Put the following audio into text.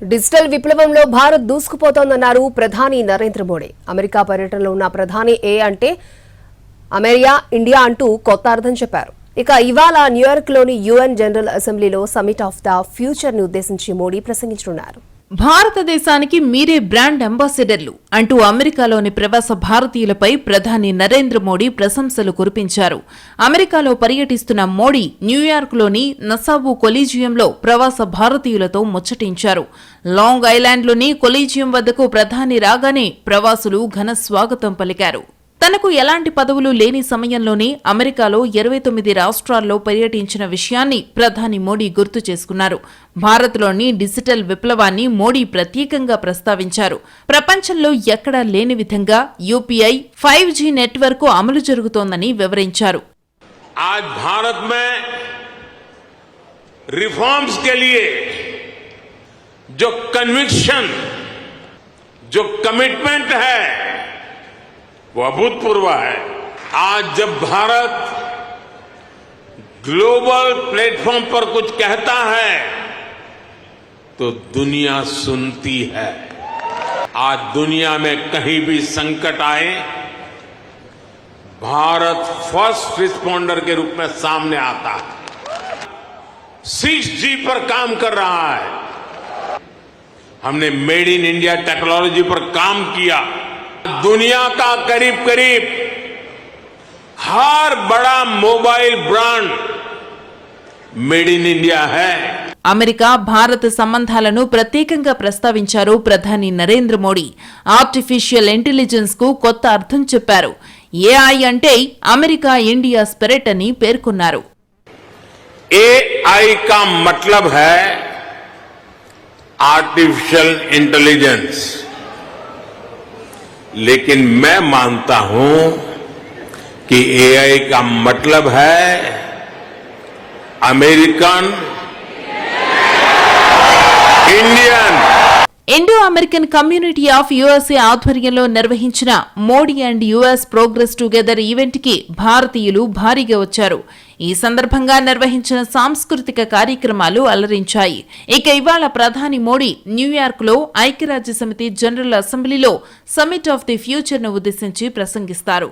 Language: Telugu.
డిజిటల్ విప్లవంలో భారత్ దూసుకుపోతోందన్నారు ప్రధాని నరేంద్ర మోడీ. అమెరికా పర్యటనలో ఉన్న ప్రధాని ఏ అంటే అమెరియా ఇండియా అంటూ కొత్త అర్థం చెప్పారు. ఇక ఇవాళ న్యూయార్క్లోని యుఎన్ జనరల్ అసెంబ్లీలో సమిట్ ఆఫ్ ద ఫ్యూచర్ని ఉద్దేశించి మోడీ ప్రసంగించనున్నారు. భారతదేశానికి మీరే బ్రాండ్ అంబాసిడర్లు అంటూ అమెరికాలోని ప్రవాస భారతీయులపై ప్రధాని నరేంద్ర మోడీ ప్రశంసలు కురిపించారు. అమెరికాలో పర్యటిస్తున్న మోడీ న్యూయార్క్లోని నసావు కొలీజియంలో ప్రవాస భారతీయులతో ముచ్చటించారు. లాంగ్ ఐలాండ్లోని కొలీజియం వద్దకు ప్రధాని రాగానే ప్రవాసులు ఘన స్వాగతం పలికారు. తనకు ఎలాంటి పదవులు లేని సమయంలోనే అమెరికాలో 29 రాష్ట్రాల్లో పర్యటించిన విషయాన్ని ప్రధాని మోడీ గుర్తు చేసుకున్నారు. భారత్లోని డిజిటల్ విప్లవాన్ని మోడీ ప్రత్యేకంగా ప్రస్తావించారు. ప్రపంచంలో ఎక్కడా లేని విధంగా యూపీఐ 5G నెట్వర్క్ అమలు జరుగుతోందని వివరించారు. आज भारत में रिफॉर्म्स के लिए जो कन्विक्शन, जो कमिटमेंट है वो अभूतपूर्व है. आज जब भारत ग्लोबल प्लेटफॉर्म पर कुछ कहता है तो दुनिया सुनती है. आज दुनिया में कहीं भी संकट आए भारत फर्स्ट रिस्पॉन्डर के रूप में सामने आता है. 6G पर काम कर रहा है. हमने मेड इन इंडिया टेक्नोलॉजी पर काम किया. दुनिया का करीब करीब हर बड़ा mobile brand made in India है. అమెరికా భారత్ సంబంధాలను ప్రత్యేకంగా ప్రస్తావించారు ప్రధాని నరేంద్ర మోడీ. ఆర్టిఫిషియల్ ఇంటెలిజెన్స్ కు కొత్త అర్థం చెప్పారు. ఏఐ అంటే అమెరికా ఇండియా స్పిరిట్ అని పేర్కొన్నారు. एआई का मतलब है आर्टिफिशियल इंटेलिजेंस, लेकिन मैं मानता हूं कि एआई का मतलब है American Indian. Indo American community of USA ఆధ్వర్యంలో నిర్వహించిన Modi and US progress together event కి భారతీయులు భారీగా వచ్చారు. ఈ సందర్భంగా నిర్వహించిన సాంస్కృతిక కార్యక్రమాలు అలరించాయి. ఇక ఇవాళ ప్రధాని మోడీ న్యూయార్క్ లో ఐక్యరాజ్య సమితి జనరల్ అసెంబ్లీలో సమిట్ ఆఫ్ ది ఫ్యూచర్ ను ఉద్దేశించి ప్రసంగిస్తారు.